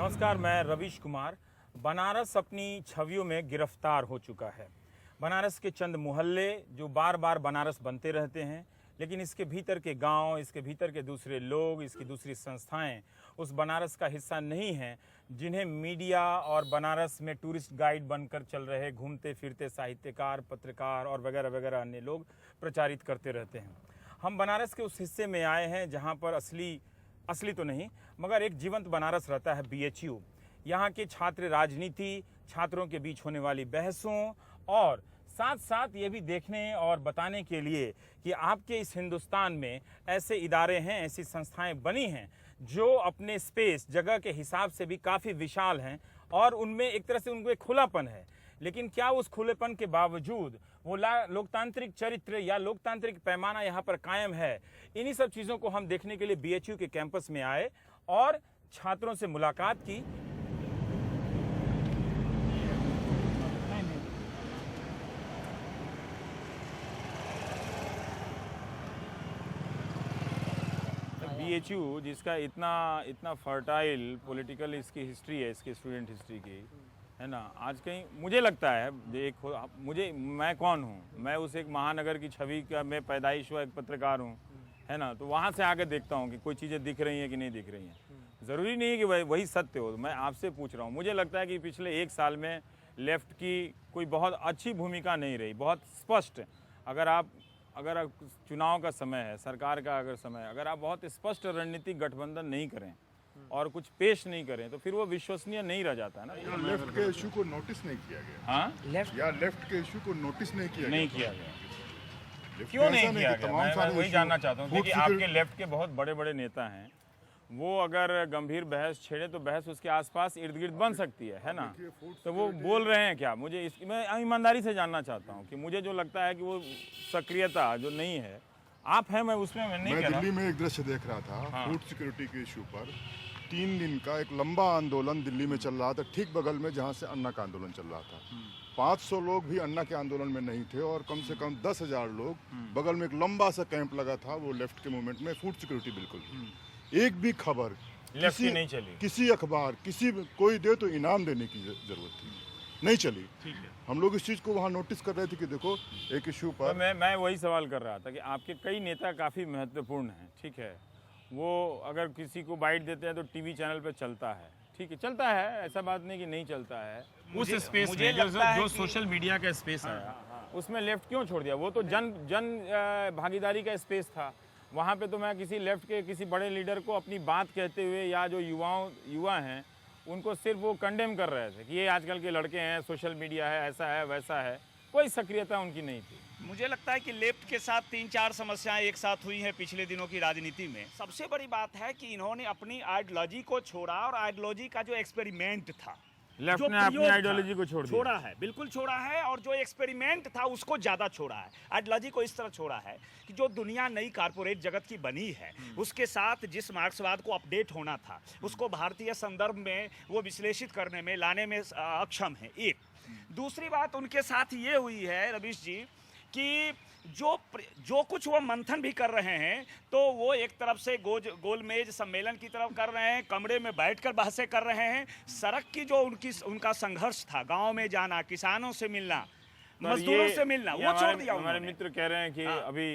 नमस्कार, मैं रवीश कुमार। बनारस अपनी छवियों में गिरफ्तार हो चुका है। बनारस के चंद मोहल्ले जो बार बार बनारस बनते रहते हैं, लेकिन इसके भीतर के गांव, इसके भीतर के दूसरे लोग, इसकी दूसरी संस्थाएं उस बनारस का हिस्सा नहीं हैं, जिन्हें मीडिया और बनारस में टूरिस्ट गाइड बनकर चल रहे घूमते फिरते साहित्यकार, पत्रकार और वगैरह वगैरह अन्य लोग प्रचारित करते रहते हैं। हम बनारस के उस हिस्से में आए हैं जहाँ पर असली तो नहीं मगर एक जीवंत बनारस रहता है, BHU। यहाँ के छात्र राजनीति, छात्रों के बीच होने वाली बहसों और साथ साथ ये भी देखने और बताने के लिए कि आपके इस हिंदुस्तान में ऐसे इदारे हैं, ऐसी संस्थाएं बनी हैं जो अपने स्पेस, जगह के हिसाब से भी काफ़ी विशाल हैं और उनमें एक तरह से उनको एक खुलापन है। लेकिन क्या उस खुलेपन के बावजूद वो लोकतांत्रिक चरित्र या लोकतांत्रिक पैमाना यहाँ पर कायम है? इन्हीं सब चीज़ों को हम देखने के लिए BHU के कैंपस में आए और छात्रों से मुलाकात की। BHU जिसका इतना फर्टाइल पॉलिटिकल इसकी हिस्ट्री है, इसकी स्टूडेंट हिस्ट्री की, है ना, आज कहीं मुझे लगता है मैं कौन हूँ? मैं उस एक महानगर की छवि का मैं पैदाइश हुआ एक पत्रकार हूँ, है ना। तो वहाँ से आके देखता हूँ कि कोई चीज़ें दिख रही हैं कि नहीं दिख रही हैं। ज़रूरी नहीं है कि वही सत्य हो। मैं आपसे पूछ रहा हूँ, मुझे लगता है कि पिछले एक साल में लेफ्ट की कोई बहुत अच्छी भूमिका नहीं रही, बहुत स्पष्ट। अगर चुनाव का समय है, सरकार का अगर समय है, अगर आप बहुत स्पष्ट रणनीतिक गठबंधन नहीं करें और कुछ पेश नहीं करें तो फिर वो विश्वसनीय नहीं रह जाता है ना। लेफ्ट के इशू को नोटिस नहीं किया गया। हाँ, लेफ्ट के इशू को नोटिस नहीं किया गया। क्यों नहीं किया गया? मैं वही जानना चाहता हूँ। देखिए, आपके लेफ्ट के बहुत बड़े बड़े नेता हैं, वो अगर गंभीर बहस छेड़े तो बहस उसके आसपास इर्द गिर्द बन सकती है ना। तो वो बोल रहे हैं क्या? मैं ईमानदारी से जानना चाहता हूँ कि मुझे जो लगता है कि वो सक्रियता जो नहीं है, आप हैं, मैं उसमें मैं नहीं कह रहा। दिल्ली में एक दृश्य देख रहा था, फूड सिक्योरिटी के इशू पर 3 दिन का एक लंबा आंदोलन दिल्ली में चल रहा था, ठीक बगल में जहाँ से अन्ना का आंदोलन चल रहा था। 500 लोग भी अन्ना के आंदोलन में नहीं थे और कम से कम 10,000 लोग बगल में एक लंबा सा कैंप लगा था, वो लेफ्ट के मूवमेंट में। फूड सिक्योरिटी बिल्कुल एक भी खबर लेफ्ट की नहीं चली, किसी अखबार कोई दे तो इनाम देने की जरूरत थी, नहीं चली। ठीक है, हम लोग इस चीज़ को वहाँ नोटिस कर रहे थे कि देखो एक इशू पर। तो मैं वही सवाल कर रहा था कि आपके कई नेता काफ़ी महत्वपूर्ण हैं, ठीक है, वो अगर किसी को बाइट देते हैं तो टीवी चैनल पे चलता है, ठीक है, चलता है, ऐसा बात नहीं कि नहीं चलता है। उस स्पेस में जो सोशल मीडिया का स्पेस है, उसमें लेफ्ट क्यों छोड़ दिया? वो तो जन भागीदारी का स्पेस था। वहाँ पे तो मैं किसी लेफ्ट के किसी बड़े लीडर को अपनी बात कहते हुए या जो युवा हैं उनको सिर्फ वो कंडेम कर रहे थे कि ये आजकल के लड़के हैं, सोशल मीडिया है, ऐसा है वैसा है, कोई सक्रियता उनकी नहीं थी। मुझे लगता है कि लेफ्ट के साथ 3-4 समस्याएं एक साथ हुई हैं पिछले दिनों की राजनीति में। सबसे बड़ी बात है कि इन्होंने अपनी आइडियोलॉजी को छोड़ा और आइडियोलॉजी का जो एक्सपेरिमेंट था, लेफ्ट ने अपनी आइडियोलॉजी को छोड़ा है, बिल्कुल छोड़ा है। और जो एक्सपेरिमेंट था उसको ज़्यादा छोड़ा है। आइडियोलॉजी को इस तरह छोड़ा है कि जो दुनिया नई कारपोरेट जगत की बनी है, उसके साथ जिस मार्क्सवाद को अपडेट होना था, उसको भारतीय संदर्भ में वो विश्लेषित करने में लाने में अक्षम है। एक दूसरी बात उनके साथ ये हुई है रवीश जी कि जो कुछ वो मंथन भी कर रहे हैं तो वो एक तरफ से गोलमेज सम्मेलन की तरफ कर रहे हैं, कमरे में बैठकर बहसें कर रहे हैं। सड़क की जो उनका संघर्ष था, गांव में जाना, किसानों से मिलना, मजदूरों से मिलना, वो छोड़ दिया। हमारे मित्र कह रहे हैं कि अभी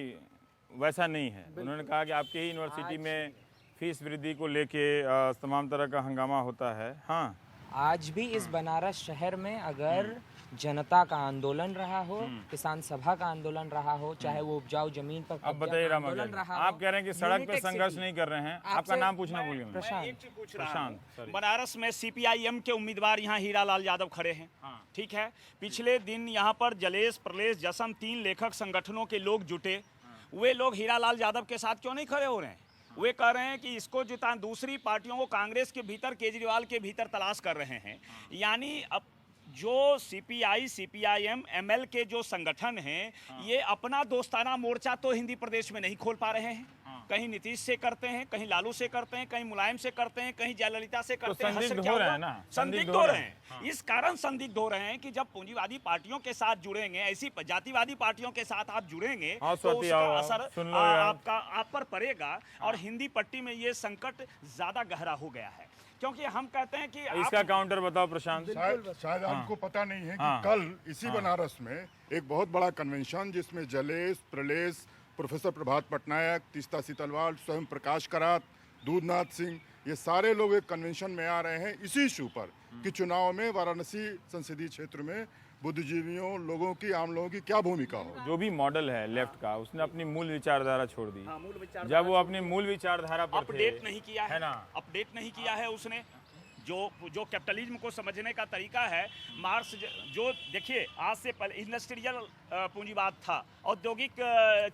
वैसा नहीं है। उन्होंने कहा कि आपके ही यूनिवर्सिटी में फीस वृद्धि को लेके तमाम तरह का हंगामा होता है। हाँ, आज भी इस बनारस शहर में अगर जनता का आंदोलन रहा हो, किसान सभा का आंदोलन रहा हो, चाहे वो उपजाऊ जमीन पर अब बताइए आंदोलन रहा हो, आप कह रहे हैं कि सड़क पे संघर्ष नहीं कर रहे हैं। आपका नाम पूछना भूल गया। प्रशांत। बनारस में CPIM के उम्मीदवार यहाँ हीरालाल यादव खड़े हैं, ठीक है। पिछले दिन यहाँ पर जलेश, प्रलेश, जसम 3 लेखक संगठनों के लोग जुटे। वे लोग हीरालाल यादव के साथ क्यों नहीं खड़े हो रहे हैं? वे कह रहे हैं कि इसको जितना दूसरी पार्टियों को कांग्रेस के भीतर, केजरीवाल के भीतर तलाश कर रहे हैं। यानी अब जो CPI, CPIM, ML के जो संगठन हैं, ये अपना दोस्ताना मोर्चा तो हिंदी प्रदेश में नहीं खोल पा रहे हैं। कहीं नीतीश से करते हैं, कहीं लालू से करते हैं, कहीं मुलायम से करते हैं, कहीं जयललिता से करते हैं। संदिग्ध क्या हो रहे हुआ? हैं ना, संदिग्ध हो रहे हैं। इस कारण संदिग्ध हो रहे हैं कि जब पूंजीवादी पार्टियों के साथ जुड़ेंगे, ऐसी जातिवादी पार्टियों के साथ आप जुड़ेंगे हाँ, तो स्वाति, उसका आओ, असर सुन लो यार। आप पर पड़ेगा। और हिंदी पट्टी में ये संकट ज्यादा गहरा हो गया है, क्योंकि हम कहते हैं कि इसका काउंटर बताओ प्रशांत। शायद आपको पता नहीं है कि हाँ। कल इसी बनारस में एक बहुत बड़ा कन्वेंशन जिसमें जलेश, प्रलेश, प्रोफेसर प्रभात पटनायक, तीस्ता सीतलवाल, स्वयं प्रकाश करात, दूधनाथ सिंह, ये सारे लोग एक कन्वेंशन में आ रहे हैं इसी इशू पर कि चुनाव में वाराणसी संसदीय क्षेत्र में बुद्धिजीवियों, लोगों की, आम लोगों की क्या भूमिका हो। जो भी मॉडल है लेफ्ट का, उसने अपनी मूल विचारधारा छोड़ दी। मूल विचार जब वो अपनी मूल विचारधारा पर थे, अपडेट नहीं किया है ना, अपडेट नहीं किया है उसने। जो कैपिटलिज्म को समझने का तरीका है, मार्क्स जो देखिए आज से पहले इंडस्ट्रियल पूंजीवाद था, औद्योगिक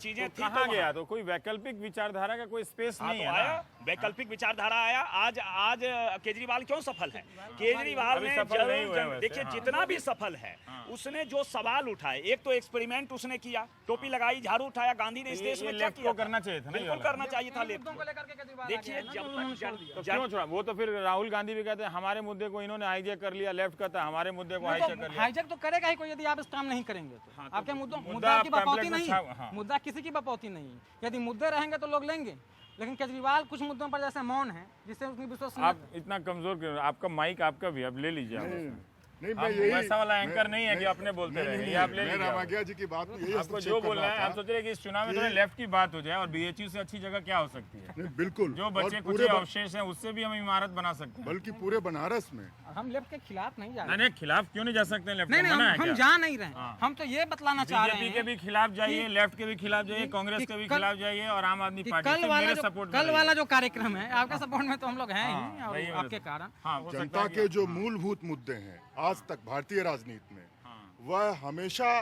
चीजें थी। कहाँ गया? तो कोई वैकल्पिक विचारधारा का कोई स्पेस नहीं है आया, ना। वैकल्पिक विचारधारा आया। आज केजरीवाल क्यों सफल है? केजरीवाल अभी ने सफल नहीं हुए हैं वैसे, देखिए हाँ। जितना भी सफल है, उसने जो सवाल उठाए, एक तो एक्सपेरिमेंट उसने किया, टोपी लगाई, झाड़ू उठाया। गांधी ने इस देश में क्या लेफ्ट किया को करना चाहिए था ना, ये बिल्कुल वाला। करना चाहिए था लेफ्ट को। देखिए तो क्यों छोड़ा? वो तो फिर राहुल गांधी भी कहते हैं हमारे मुद्दे को इन्होंने हाईजैक कर लिया, लेफ्ट कहता है हमारे मुद्दे को हाईजैक कर लिया। हाईजैक तो करेगा ही कोई, यदि आप इस काम नहीं करेंगे तो। हाँ, आपके तो मुद्दा मुद्दा आपकी पैम्फलेट बपौती में नहीं, हाँ। मुद्दा किसी की बपौती नहीं। यदि मुद्दे रहेंगे तो लोग लेंगे, लेकिन केजरीवाल कुछ मुद्दों पर जैसे मौन है, जिससे उसकी विश्वसनीयता। आप इतना कमजोर क्यों? आपका माइक आपका भी, अब ले लीजिए आप। नहीं, हम वैसा वाला एंकर नहीं है कि अपने बोलते नहीं, रहे, नहीं, ये आप ले मैं लीजिए। रामाज्ञा जी की बात में यही आपको हस्तक्षेप जो कर बोलना रहा है, था हम सोच रहे हैं कि इस चुनाव में कि- थोड़ा लेफ्ट की बात हो जाए और बीएचयू से अच्छी जगह क्या हो सकती है। नहीं, बिल्कुल। जो और बच्चे कुछ पूरे अवशेष हैं उससे भी हम इमारत बना सकते हैं। बल्कि पूरे बनारस में हम लेफ्ट के खिलाफ नहीं जा नहीं, रहे। नहीं, खिलाफ क्यों नहीं जा सकते हैं? लेफ्ट नहीं को नहीं, मना है हम क्या? जा नहीं रहे। हाँ। हम तो ये बतलाना चाह रहे बीजेपी के हैं भी खिलाफ जाइए, लेफ्ट के भी खिलाफ जाइए, कि- कांग्रेस कि के भी कल- खिलाफ जाइए और आम आदमी कि पार्टी कल से वाला मेरे जो सपोर्ट कल वाला जो कार्यक्रम है, आपके सपोर्ट में तो हम लोग हैं हाँ, ही, और वही आपके वजह से। कारण। हाँ, हो सकता जनता है के कि- जो मूलभूत मुद्दे हैं आज तक भारतीय राजनीति में, हाँ, वह हमेशा,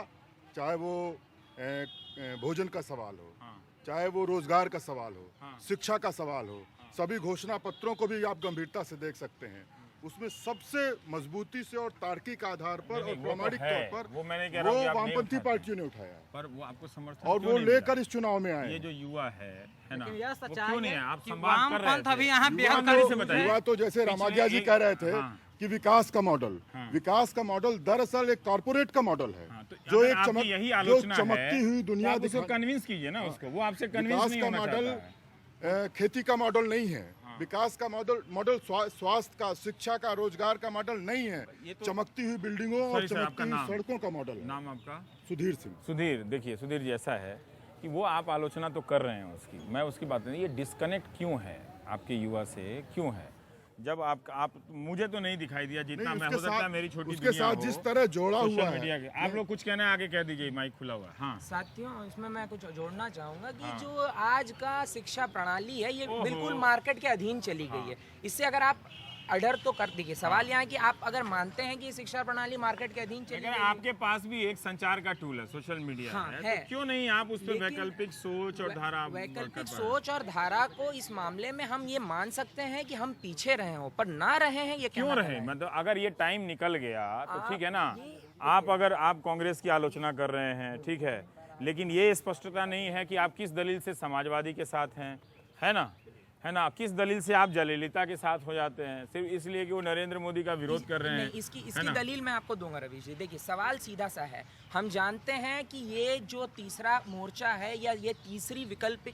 चाहे वो भोजन का सवाल हो, हाँ, चाहे वो रोजगार का सवाल हो, हाँ। शिक्षा का सवाल हो, सभी घोषणा पत्रों को भी आप गंभीरता से देख सकते हैं। उसमें सबसे मजबूती से और तार्किक आधार पर नहीं, और वो तो प्रामाणिक है। तौर वो मैंने कह पर रहा वो हूं कि आप नहीं वामपंथी उठाते। पार्टियों ने उठाया पर वो आपको समर्थन और क्यों वो नहीं लेकर मिला? इस चुनाव में आए ये हैं। जो युवा है ना, लेकिन यह वो सच्चाई क्यों नहीं है है? आप कि संवाद कर रहे वामपंथ अभी थे। यहाँ युवा बेहद ईमानदारी से युवा बताइए। युवा तो जैसे रामाज्ञा जी एक- कह रहे थे हाँ। कि विकास का मॉडल, हाँ। विकास का मॉडल दरअसल एक कॉर्पोरेट का मॉडल है, हाँ, तो जो अगर एक आपकी यही जो आलोचना चमकती हुई दुनिया तो आप उसको दिखा- कन्विंस कीजिए ना उसको, वो आपसे कन्विंस विकास नहीं का होना मॉडल चाहता है। खेती का मॉडल नहीं है। विकास का मॉडल स्वास्थ्य का, शिक्षा का, रोजगार का मॉडल नहीं है। ये तो- चमकती हुई बिल्डिंगों और सॉरी सर, चमकती आपका हुई नाम? सड़कों का मॉडल है। नाम आपका? सुधीर सिंह। सुधीर, देखिए सुधीर जी, ऐसा है कि वो आप आलोचना तो कर रहे हैं उसकी, मैं उसकी बात नहीं, ये डिस्कनेक्ट क्यों है आपके युवा से, क्यों है? जब आप मुझे तो नहीं दिखाई दिया जितना नहीं, मैं, उसके हो सकता है साथ- मेरी छोटी उसके दुनिया साथ हो, जिस तरह जोड़ा सोशल हुआ मीडिया है। के। आप लोग कुछ कहना है आगे कह दीजिए, माइक खुला हुआ है। हाँ, साथियों, इसमें मैं कुछ जोड़ना चाहूंगा कि हाँ। जो आज का शिक्षा प्रणाली है, ये ओहो। बिल्कुल मार्केट के अधीन चली गई है। इससे अगर आप अडर तो कर दीजिए, सवाल यहाँ है कि आप अगर मानते हैं कि शिक्षा प्रणाली मार्केट के अधीन चली लेकिन गई है, आपके पास भी एक संचार का टूल है, सोशल मीडिया हाँ, है, है। तो क्यों नहीं आप उस पर लेकिन वैकल्पिक सोच और धारा कर वैकल्पिक पा रहे हैं? सोच और धारा को इस मामले में हम ये मान सकते हैं कि हम पीछे रहे हो, पर ना रहे हैं ये क्यों कहना रहे? गलत है। मतलब अगर ये टाइम निकल गया तो आप ठीक है ना। ये- आप अगर आप कांग्रेस की आलोचना कर रहे हैं, ठीक है, लेकिन ये स्पष्टता नहीं है कि आप किस दलील से समाजवादी के साथ हैं, है ना, किस दलील से आप जयललिता के साथ हो जाते हैं, सिर्फ इसलिए कि वो नरेंद्र मोदी का विरोध कर रहे हैं। नहीं, इसकी है ना? दलील मैं आपको दूंगा रवि जी। देखिए, सवाल सीधा सा है। हम जानते हैं कि ये जो तीसरा मोर्चा है या ये तीसरी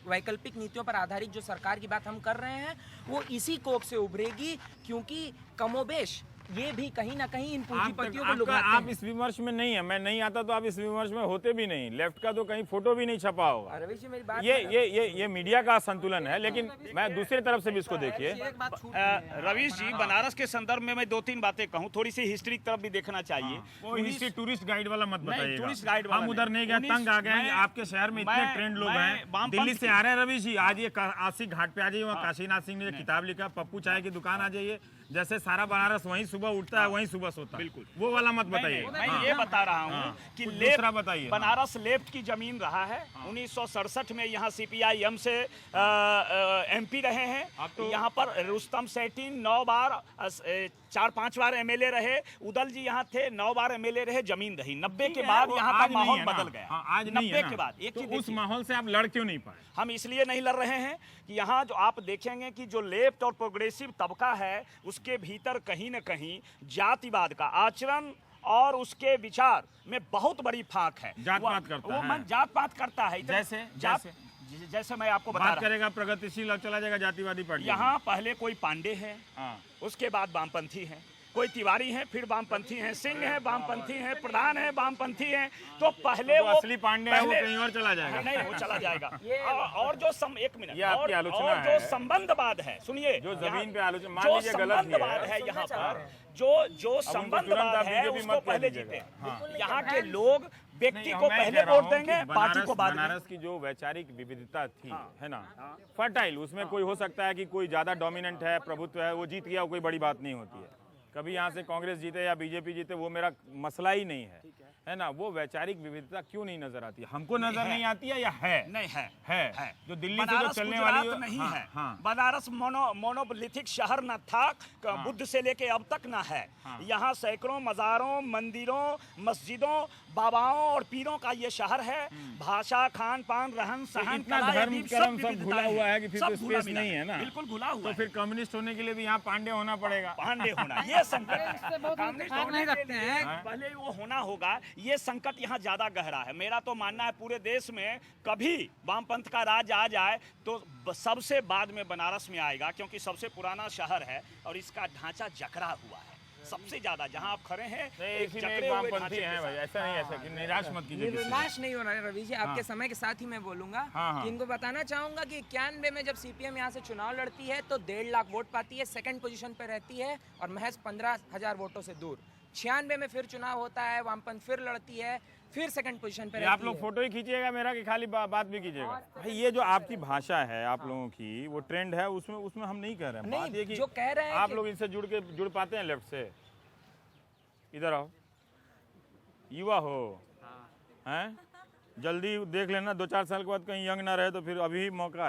वैकल्पिक नीतियों पर आधारित जो सरकार की बात हम कर रहे हैं, वो इसी कोख से उभरेगी, क्योंकि कमोबेश ये भी कहीं ना कहीं इन पूंजीपतियों को लुभाते आप हैं। इस विमर्श में नहीं है, मैं नहीं आता तो आप इस विमर्श में होते भी नहीं। लेफ्ट का तो कहीं फोटो भी नहीं छपा होगा। रवि जी, मेरी बात ये मीडिया का संतुलन है, लेकिन मैं दूसरी तरफ से भी इसको देखिए। एक बात छूट रवीश जी, बनारस के संदर्भ में मैं 2-3 बातें कहूँ, थोड़ी सी हिस्ट्री की तरफ भी देखना चाहिए। वो हिस्ट्री टूरिस्ट गाइड वाला मत नहीं, बताइएगा। टूरिस्ट गाइड वाला हम उधर नहीं गए, नहीं। तंग आ गए हैं। मैं- आपके शहर में इतने मैं- ट्रेंड लोग मैं हैं, वामपंथ दिल्ली से की- आ रहे हैं। रवि जी, आज ये आशिक घाट पे आ जाइए, वहाँ काशीनाथ सिंह ने किताब लिखा, पप्पू चाय की दुकान आ जाइए, जैसे सारा बनारस वहीं सुबह सुबह उठता है वहीं सुबह सोता है। बिल्कुल। वो वाला मत बताइए। मैं ये बता रहा हूँ कि कुछ लेफ्ट दूसरा बताइए। बनारस लेफ्ट की जमीन रहा है। 1967 में यहाँ CPIM से MP रहे हैं। तो यहाँ पर रुस्तम सेठी 9 बार 4-5 बार MLA रहे। उदल जी यहाँ थे 9 बार MLA रहे। जमीन रही 90 के बाद वो यहाँ आज का नहीं माहौल है ना। बदल गया। हाँ, आज नहीं है 90 ना। के बाद एक तो चीज उस देखिए, माहौल से आप लड़ क्यों नहीं पाए? हम इसलिए नहीं लड़ रहे हैं कि यहाँ जो आप देखेंगे कि जो लेफ्ट और प्रोग्रेसिव तबका है उसके भीतर कहीं न कहीं जातिवाद का आचरण और उसके विचार में बहुत बड़ी फाक है। जात-पात करता है। जात पात करता है। जैसे मैं आपको बता बात रहा करेगा प्रगतिशील और चला जाएगा जातिवादी पार्टी। यहाँ पहले कोई पांडे है, हाँ। उसके बाद वामपंथी है, कोई तिवारी है, फिर वामपंथी हैं, सिंह है, वामपंथी हैं, प्रधान है, वामपंथी हैं। तो पहले तो वो असली पांडे है वो कहीं और चला जाएगा। नहीं, वो चला जाएगा। और जो एक मिनट, ये आपकी आलोचना और है। जो संबंधवाद है, सुनिए, जो जमीन पे आलोचना, मान जो लीजिए गलत ही संबंधवाद है यहाँ पर, जो संबंधवाद है बीजेपी उसको मत कह पहले दीजिएगा। जीते। हाँ। यहाँ के लोग व्यक्ति को मैं पहले कह रहा वोट हूँ देंगे, कि पार्टी को बाद में। बनारस की जो वैचारिक विविधता थी, है ना, फर्टाइल, उसमें कोई हो सकता है कि कोई ज्यादा डोमिनेंट है, प्रभुत्व है, वो जीत गया, कोई बड़ी बात नहीं होती है। कभी यहाँ से कांग्रेस जीते या बीजेपी जीते वो मेरा मसला ही नहीं है ना। वो वैचारिक विविधता क्यों नहीं नजर आती? हमको नजर नहीं आती है या है? नहीं है, है। जो दिल्ली से जो बनारस चलने गुजरात वाली नहीं हाँ, है। हाँ। बनारस मोनोलिथिक शहर न था, बुद्ध से लेके अब तक ना है। यहाँ सैकड़ों मज़ारों, मंदिरों, मस्जिदों, बाबाओं और पीरों का ये शहर है। भाषा, खान पान, रहन सहन, इतना कला, धर्म अदीब, कर्म सब विविधताएं घुला हुआ है कि फिर सब तो घुला स्पेस मिला नहीं है ना। बिल्कुल घुला हुआ तो है। फिर कम्युनिस्ट होने के लिए भी यहाँ पांडे होना पड़ेगा। पांडे होना ये संकट है। बहुत कम्युनिस्ट इत्तेफाक होने नहीं के रखते लिए हैं। पहले वो होना होगा। ये संकट यहाँ ज्यादा गहरा है। मेरा तो मानना है पूरे देश में कभी वामपंथ का राज आ जाए तो सबसे बाद में बनारस में आएगा, क्योंकि सबसे पुराना शहर है और इसका ढांचा जकड़ा हुआ है सबसे ज्यादा। जहां आप खड़े हैं इसी में जकड़े एक हुए वामपंथी ढांचे के हैं भाई, साथ। ऐसा नहीं, ऐसा कि निराश मत कीजिए किसी को। निर्नाश नहीं हो रहा है रवि जी, आपके समय के साथ ही मैं बोलूंगा हाँ। कि इनको बताना चाहूंगा कि 91 में जब CPM यहाँ से चुनाव लड़ती है तो 1.5 लाख वोट पाती है, सेकंड पोजीशन पे रहती है और महज 15,000 वोटों से दूर। 96 में फिर चुनाव होता है, वामपंथ फिर लड़ती है, फिर सेकंड पोजीशन पे रहती है। आप लोग फोटो ही खींचिएगा मेरा कि खाली बात भी कीजिएगा? भाई ये जो आपकी भाषा है आप लोगों की, वो ट्रेंड है, उसमें हम नहीं कह रहे हैं। नहीं, बात ये कि जो कह रहे हैं आप कि- लोग इनसे जुड़ पाते हैं लेफ्ट से? इधर आओ, युवा हो, हैं? जल्दी देख लेना, 2-4 साल के बाद कहीं यंग ना रहे तो फिर अभी मौका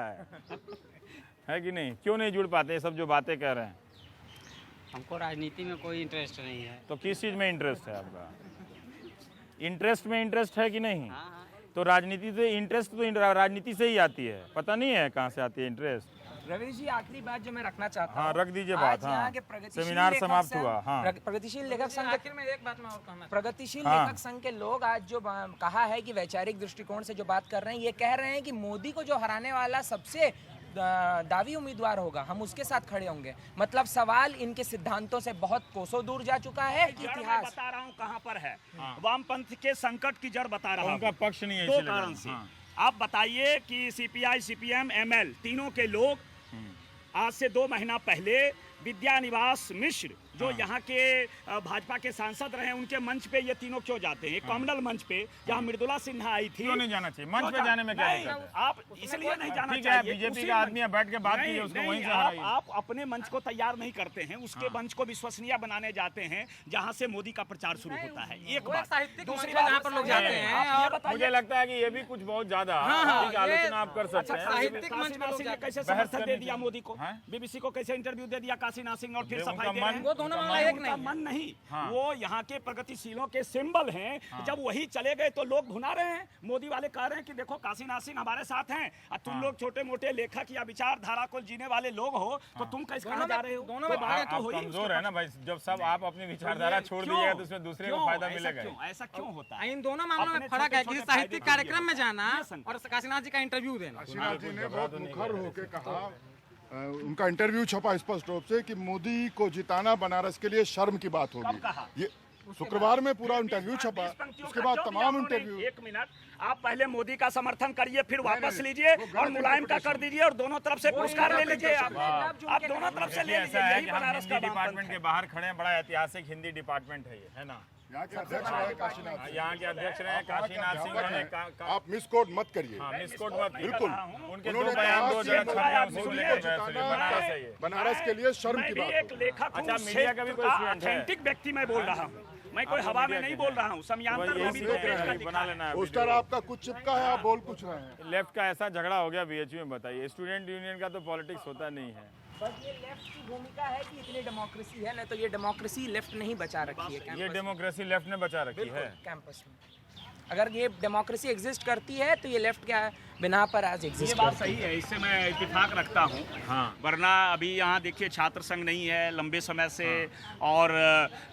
है कि नहीं? क्यों नहीं जुड़ पाते? ये सब जो बातें कह रहे हैं। हमको राजनीति में कोई इंटरेस्ट नहीं है। तो किस चीज़ में इंटरेस्ट है आपका? इंटरेस्ट में इंटरेस्ट है कि नहीं? हाँ, हाँ। तो राजनीति से इंटरेस्ट तो राजनीति से ही आती है, पता नहीं है कहाँ से आती है इंटरेस्ट। रवि जी आखिरी बात जो मैं रखना चाहता हाँ, हूँ, रख दीजिए आज बात। यहाँ हाँ, के प्रगतिशील सेमिनार लेखक समाप्त संघ- हुआ। हाँ, प्रगतिशील लेखक संघ आखिर में एक बात मैं और कहना प्रगतिशील हाँ। लेखक संघ के लोग आज जो कहा है कि वैचारिक दृष्टिकोण से जो बात कर रहे हैं, ये कह रहे हैं कि मोदी को जो हराने वाला सबसे दावी उम्मीदवार होगा, हम उसके साथ खड़े होंगे। मतलब सवाल इनके सिद्धांतों से बहुत कोसों दूर जा चुका है कि जड़ मैं इतिहास बता रहा हूँ कहाँ पर है। वामपंथ के संकट की जड़ बता रहा हूँ। उनका पक्ष नहीं है दो इसीलिए कारण लगा। से। हाँ। आप बताइए कि CPI, CPM, ML तीनों के लोग आज से 2 महीना पहले विद्यानिवास मिश्र जो यहाँ के भाजपा के सांसद रहे, उनके मंच पे ये तीनों क्यों जाते हैं? कॉमनल मंच पे जहाँ मृदुला सिन्हा आई थी। क्यों नहीं जाना चाहिए? मंच पे जाने में क्या नहीं, दिक्कत है? आप इसलिए नहीं जाना ठीक है, चाहिए। बीजेपी उसी का मंच- आदमी है, बैठ के बात कीजिए, उसको नहीं, वहीं से आप, हराइए। आप अपने मंच को तैयार नहीं करते हैं, उसके मंच को विश्वसनीय बनाने जाते हैं जहाँ से मोदी का प्रचार शुरू होता है। एक वो बात। एक साहित्यिक दूसरी मंच है बात, जहाँ पर लोग जाते हैं आप ये और बताइए, मुझे लगता है कि ये भी कुछ बहुत ज्यादा हाँ, ठीक ये- आलोचना आप कर सकते अच्छा, हैं। साहित्यिक मंच काशी पे लोग नासिर ने जाते कैसे बहस समर्थन करने दे दिया के- मोदी को? हैं? BBC को कैसे इंटरव्यू दे दिया काशी सिंह और फिर ये सफाई उनका दे रहे मन- हैं? वो दोनों मामला नहीं, एक उनका नहीं। मन नहीं, हाँ। वो यहाँ के प्रगतिशीलों के सिंबल हैं। जब वही चले गए तो लोग भुना रहे हैं। मोदी वाले कह रहे हैं कि देखो काशी नासिर हमारे साथ हैं और तुम लोग छोटे मोटे लेखक या विचारधारा को जीने वाले लोग हो तो तुम कैसे कहाँ जा रहे हो? दोनों तो में बातें तो आप हो ही कमजोर उसके है ना भाई, जब सब आप अपनी विचारधारा तो छोड़ क्यों? दीजिएगा तो उसमें दूसरे को क्यों? फायदा ऐसा मिलेगा। क्यों? ऐसा क्यों होता है? इन दोनों मामलों में अपने फर्क है छोटे-छोटे कि साहित्यिक फायदे के कार्यक्रम में लिए। जाना ये संकट। और काशीनाथ जी का इंटरव्यू देना। काशीनाथ जी ने बहुत मुखर होकर कहा, उनका इंटरव्यू छपा स्पष्ट रूप से कि मोदी को जिताना बनारस के लिए शर्म की बात कब होगी। कहा? ये शुक्रवार में पूरा इंटरव्यू छपा, उसके बाद तमाम इंटरव्यू। एक मिनट, आप पहले मोदी का समर्थन करिए, फिर वापस नहीं, लीजिए वो और गलत मुलायम का कर दीजिए और दोनों तरफ से पुरस्कार ले लीजिए। आप दोनों तरफ से ले देखिए, लीजिए। ऐसा है यही कि हम बनारस हिंदी का डिपार्टमेंट वामपंथ के है। बाहर खड़े हैं, बड़ा ऐतिहासिक हिंदी डिपार्टमेंट है ये, है ना? यहाँ के अध्यक्ष रहे काशीनाथ सिंह। यहाँ के अध्यक्ष रहे काशीनाथ सिंह, उन्होंने आप मिसकोट मत करिए। मिसकोट मत बिल्कुल उनके उन्होंने दो बयान, दो जगह कहा, छवियां उनको लेकर बहस हुई, बनारस है ये। बनारस के लिए शर्म मैं की भी बात एक है। लेखक हूँ, अच्छा, मीडिया का भी कोई स्टूडेंट है? ऑथेंटिक व्यक्ति मैं बोल रहा हूँ, मैं कोई आप हवा में मीडिया नहीं के बोल हैं। रहा हूँ, समयांतर में भी यही दो देख पेज रहे का हैं, लिखा बना है। लेना है। पोस्टर आपका कुछ चिपका है, आप बोल कुछ रहे हैं। लेफ्ट का ऐसा झगड़ा हो गया बीएचयू में, बताइए। स्टूडेंट यूनियन का तो पॉलिटिक्स होता नहीं है। बस ये लेफ्ट की भूमिका है कि इतनी डेमोक्रेसी है, नहीं तो ये डेमोक्रेसी लेफ्ट ने ही बचा रखी है ये कैंपस डेमोक्रेसी लेफ्ट ने बचा रखी है। कैंपस में। अगर ये डेमोक्रेसी एग्जिस्ट करती है तो ये लेफ्ट के बिना पर आज ये एग्जिस्ट बात करती है। सही है, इससे मैं इत्तेफाक रखता हूँ। हाँ। वरना अभी यहाँ देखिए छात्र संघ नहीं है लंबे समय से, और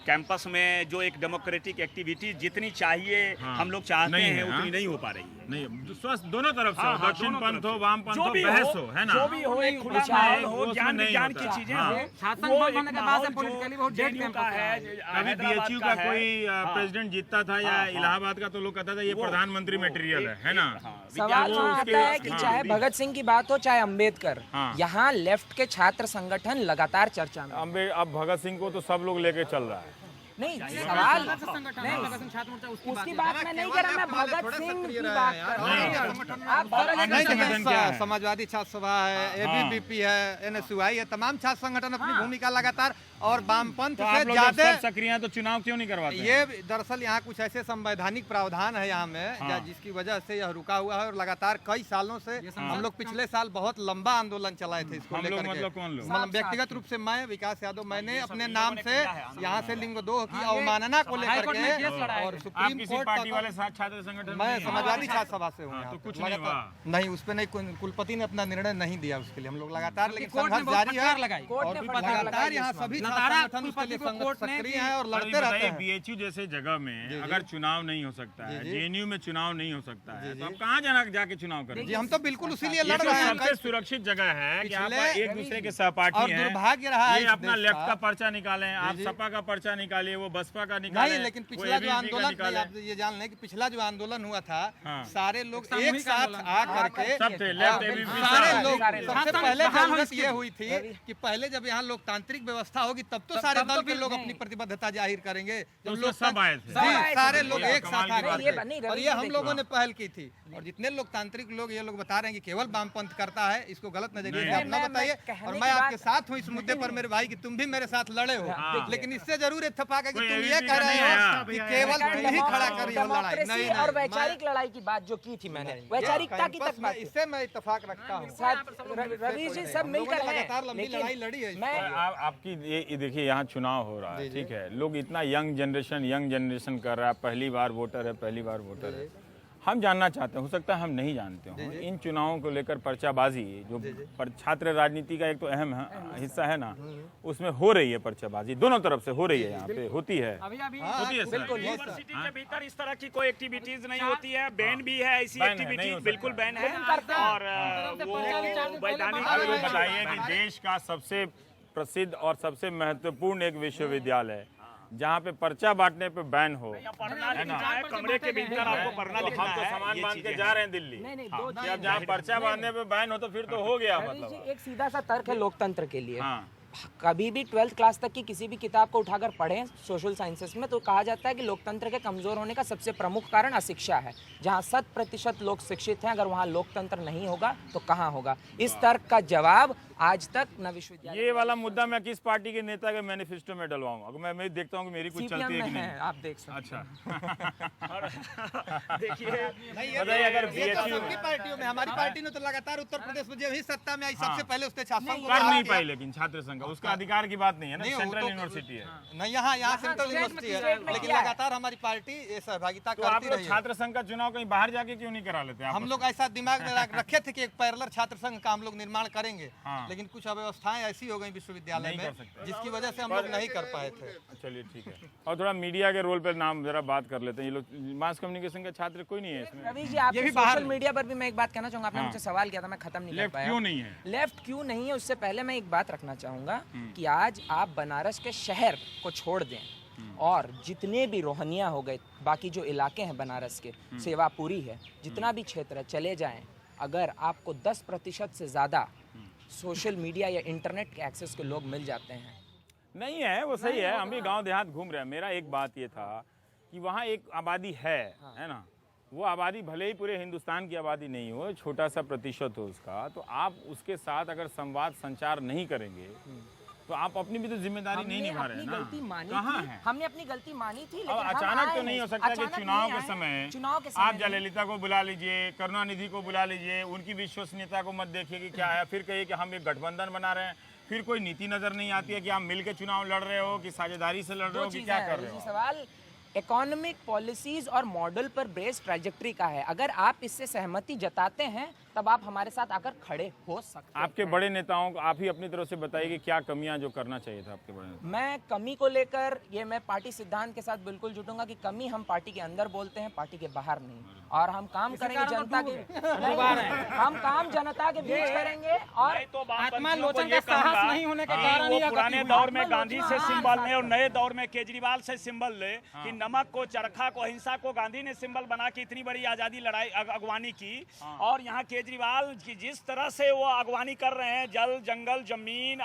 कैंपस में जो एक डेमोक्रेटिक एक्टिविटी जितनी चाहिए हम लोग चाहते नहीं हैं है, उतनी हाँ। नहीं हो पा रही है। नहीं, स्वस्थ दोनों तरफ से हो, हाँ, दक्षिण दोनों पंथ तरफ हो, से। वाम पंथ जो हो, भी बहस हो, है ना? जो भी हो, एक खुला उसमें- माहौल हो, उसमें ज्ञान नहीं विज्ञान होता। की चीजें हाँ। हो। शासन वो बंद एक होने के बाद माहौल से जो politically बहुत dead JNU campus का है। है, कभी हैदराबाद बीएचयू का का है। कोई हाँ। प्रेसिडेंट जीतता था या इलाहाबाद का, तो लोग कहता था ये वो- प्रधानमंत्री वो मटेरियल एक- है ना? हाँ, सवाल वो वहाँ उसके- आता है कि हाँ। चाहे भगत सिंह की बात हो चाहे अंबेडकर, हाँ। यहाँ लेफ्ट के छात्र संगठन लगातार चर्चा में। अब भगत सिंह को तो सब लोग लेके चल रहा है। नहीं सवाल संगठन है, भगत सिंह छात्र मोर्चा उसकी बात मैं नहीं कर रहा, मैं भगत सिंह की बात कर रहा हूँ। आप भगत अन्य सिंह संगठन क्या है? समाजवादी छात्र सभा है, एबीवीपी है, एनएसयूआई है, तमाम छात्र संगठन अपनी भूमिका लगातार और वामपंथ तो से आप लोग जब ज्यादा सब सक्रिय हैं तो चुनाव क्यों नहीं करवाते हैं? ये दरअसल यहाँ कुछ ऐसे संवैधानिक प्रावधान है यहाँ में हाँ। जिसकी वजह से यह रुका हुआ है और लगातार कई सालों से हम लोग पिछले साल बहुत लंबा आंदोलन चलाए थे इसको हम लोग लेकर के। मतलब कौन लोग? मतलब व्यक्तिगत रूप से मैं विकास यादव, मैंने अपने नाम से यहाँ से लिंगदोह की अवमानना को लेकर हाईकोर्ट में केस के लड़ा है। और आप सुप्रीम किसी कोर्ट पार्टी तक- वाले छात्र संगठन में मैं नहीं हैं? समाजवादी छात्र सभा से हूँ हाँ, यहाँ तो पे। कुछ नहीं लगातार- हुआ। नहीं, उस पर नहीं, कुलपति ने अपना निर्णय नहीं दिया उसके लिए। हम लोग लगातार लेकिन कोर्ट ने संघर्ष बहुत जारी है फटकार लगाई। कोर्ट और ने फटकार लगातार लगाई यहाँ इस सभी मामले में। छात्र नतारा संगठन उसके लिए कुलपति को कोर्ट ने सक्रिय हैं और अभी लड़ते रहते बताइए, हैं। बीएचयू जैसे जगह में जी। अगर चुनाव नहीं हो सकता है, जी। जेएनयू में चुनाव नहीं हो सकता है, जी, तो जी। आप कहाँ जाना जाके चुनाव करें? जी, हम तो बिल्कुल उसीलिए ये लड़ तो रहे हैं। सबसे सुरक्षित जगह है कि आप पिछले- एक दूसरे के सहपाठी और हैं। दुर्भाग्य रहा है ये इस अपना देश लेफ्ट का। का पर्चा निकालें, आप जी। सपा का पर्चा निकालिए, वो बसपा का निकालें, नहीं, लेकिन वो पिछला जो ABP का आंदोलन, नहीं, निकालें। आप ये जान लें कि पिछला जो आंदोलन हुआ था, हाँ। सारे लोग सामूहिक एक साथ आंदोलन। आ करके सब थे, लेफ्ट और ABP सारे सब। लोग सारे सबसे शासन पहले बहाल हो जरूरत इसकी। ये हुई थी कि पहले जब यहाँ लोकतांत्रिक व्यवस्था होगी तब तो सारे तब तो दल के फिर लोग नहीं। अपनी प्रतिबद्धता जाहिर करेंगे। तो उसमें सब आए थे। जी, सब आए थे। सारे लोग ये एक कमाल साथ की आ बात है। करके। नहीं, और रवि ये जी हम देखिए। लोगों ने पहल की थी। और जितने लोकतांत्रिक लोग ये लोग बता रहे हैं कि केवल वामपंथ करता है, इसको गलत नजरिए से नहीं। आप न मैं बताइए। कहने और की मैं आपके बात- साथ हूँ इस मुद्दे पर मेरे भाई, कि तुम भी मेरे साथ लड़े हो। हाँ। लेकिन इससे जरूर इत्तेफाक है कि कोई तुम ABP ये का कह रहे नहीं है, हो हाँ। कि केवल तुम ही खड़ा करी हो लड़ाई। डेमोक्रेसी नहीं, और नहीं, वैचारिक लड़ाई की बात जो की थी मैंने, वैचारिकता की कैंपस तक में बात की। इससे मैं इत्तेफाक रखता हूँ। रवि जी सब हम लोगों मिलकर ने हैं, लगातार लंबी लेकिन लड़ाई लड़ी है इस मैं आपकी ये देखिए, यहाँ चुनाव हो रहा है, ठीक है, लोग इतना यंग जनरेशन कर रहा है, पहली बार वोटर है। हम जानना चाहते हैं, हो सकता है हम नहीं जानते हो, इन चुनावों को लेकर पर्चाबाजी जो छात्र राजनीति का एक तो अहम हिस्सा है ना, उसमें हो रही है पर्चाबाजी, दोनों तरफ से हो रही है, यहाँ पे होती है। अभी होती है सर। यूनिवर्सिटी के भीतर इस तरह की कोई एक्टिविटीज नहीं होती है, बैन भी है, ऐसी बैन है, नहीं एक्टिविटीज हो बिल्कुल सकता। बैन है। और वो वैधानिक अब ये बताइए कि देश का सबसे प्रसिद्ध और सबसे महत्वपूर्ण एक विश्वविद्यालय जहाँ पे पर्चा बांटने पे बैन हो, पढ़ना लिखना है, कमरे के भीतर आपको पढ़ना तो लिखना हम तो है, सामान ये बांध चीजें के जा रहे हैं दिल्ली। नहीं नहीं दो कि अब जहाँ पर्चा बांधने पे बैन हो तो फिर तो हो गया रवि मतलब। जी, एक सीधा सा तर्क है लोकतंत्र के लिए। हाँ, कभी भी 12th क्लास तक की किसी भी किताब को उठाकर पढ़ें सोशल साइंसेस में, तो कहा जाता है कि लोकतंत्र के कमजोर होने का सबसे प्रमुख कारण अशिक्षा है। जहां 100% लोग शिक्षित हैं, अगर वहां लोकतंत्र नहीं होगा तो कहां होगा? इस तर्क का जवाब आज तक न विश्वविद्यालय ये वाला मुद्दा मैं किस पार्टी के नेता के मैनिफेस्टो में डलवाऊं? अगर मैं देखता हूँ कि मेरी कुछ CPM चलती है में कि है, नहीं। आप देख सकते हैं। अच्छा। देखिए बताइए, अगर ये तो BHU सबकी पार्टियों में, हमारी पार्टी ने तो लगातार उत्तर प्रदेश में जब ही सत्ता में आई सबसे पहले उसने शासन को कर बहाल नहीं किया। पाई, लेकिन छात्र संघ का उसका अधिकार की बात नहीं है ना, नहीं, वो सेंट्रल तो- यूनिवर्सिटी है। नहीं, यहाँ सेंट्रल स्टेट में यूनिवर्सिटी है, स्टेट में लेकिन किया है। लगातार हमारी पार्टी ये सहभागिता तो आप करती लोग रही है। छात्र संघ का चुनाव कहीं बाहर जाके क्यों नहीं करा लेते? हम लोग ऐसा दिमाग में रखे थे कि एक पैरेलल छात्र संघ का हम लोग निर्माण करेंगे, हाँ। लेकिन कुछ अव्यवस्थाएं ऐसी हो गई विश्वविद्यालय नहीं में कर सकते। जिसकी वजह से हम लोग नहीं कर पाए थे। चलिए ठीक है। और थोड़ा मीडिया के रोल पे नाम जरा बात कर लेते हैं। ये लोग मास कम्युनिकेशन के छात्र कोई नहीं है इसमें। रवि जी, आप सोशल मीडिया पर भी मैं एक बात कहना चाहूंगा, आपने मुझसे सवाल किया था, मैं खत्म नहीं कर लेफ्ट पाया। क्यों नहीं है? लेफ्ट क्यों नहीं है, उससे पहले मैं एक बात रखना चाहूंगा कि आज आप बनारस के शहर को छोड़ दें और जितने भी रोहनिया हो गए, बाकी जो इलाके हैं बनारस के, सेवापुरी है, जितना भी क्षेत्र है, चले जाएं, अगर आपको 10% से ज़्यादा सोशल मीडिया या इंटरनेट के एक्सेस के लोग मिल जाते हैं। नहीं है, वो सही है, हम भी गांव देहात घूम रहे हैं। मेरा एक बात ये था कि वहाँ एक आबादी है ना, वो आबादी भले ही पूरे हिंदुस्तान की आबादी नहीं हो, छोटा सा प्रतिशत हो उसका, तो आप उसके साथ अगर संवाद संचार नहीं करेंगे तो आप अपनी भी तो जिम्मेदारी नहीं निभा रहे हैं ना। गलती मानी कहाँ थी, है? हमने अपनी गलती मानी थी, लेकिन अब हम अचानक आए तो नहीं हैं। हो सकता कि अचानक चुनाव नहीं के आए। समय चुनाव के आप समय जयललिता को बुला लीजिए, करुणानिधि को बुला लीजिए, उनकी विश्वसनीयता को मत देखिए कि क्या है, फिर कहिए कि हम एक गठबंधन बना रहे हैं, फिर कोई नीति नजर नहीं आती है कि आप मिलकर चुनाव लड़ रहे हो कि साझेदारी से लड़ रहे दो हो कि चीजें क्या हैं, कर रहे जी, हो। सवाल इकोनॉमिक पॉलिसीज और मॉडल पर बेस्ड ट्रैजेक्टरी का है। अगर आप इससे सहमति जताते हैं तब आप हमारे साथ आकर खड़े हो सकते हैं। आपके बड़े नेताओं को आप ही अपनी तरफ से बताइए कि क्या कमियां जो करना चाहिए था आपके बड़े नेता। मैं कमी को लेकर ये मैं पार्टी सिद्धांत के साथ बिल्कुल जुटूंगा कि कमी हम पार्टी के अंदर बोलते हैं, पार्टी के बाहर नहीं। और हम काम करेंगे जनता के, हम काम जनता के बीच करेंगे। और मैं तो आत्मालोचन ये का साहस कहूंगा नहीं होने के कि कारण वो यह पुराने गति दौर में हुई। गांधी से हाँ, सिंबल ले और हाँ। नए दौर में केजरीवाल से सिंबल ले कि नमक को, चरखा को, हिंसा को गांधी ने सिंबल बना के इतनी बड़ी आजादी लड़ाई अगवानी की। और यहाँ केजरीवाल की जिस तरह से वो अगवानी कर रहे हैं, जल, जंगल, जमीन,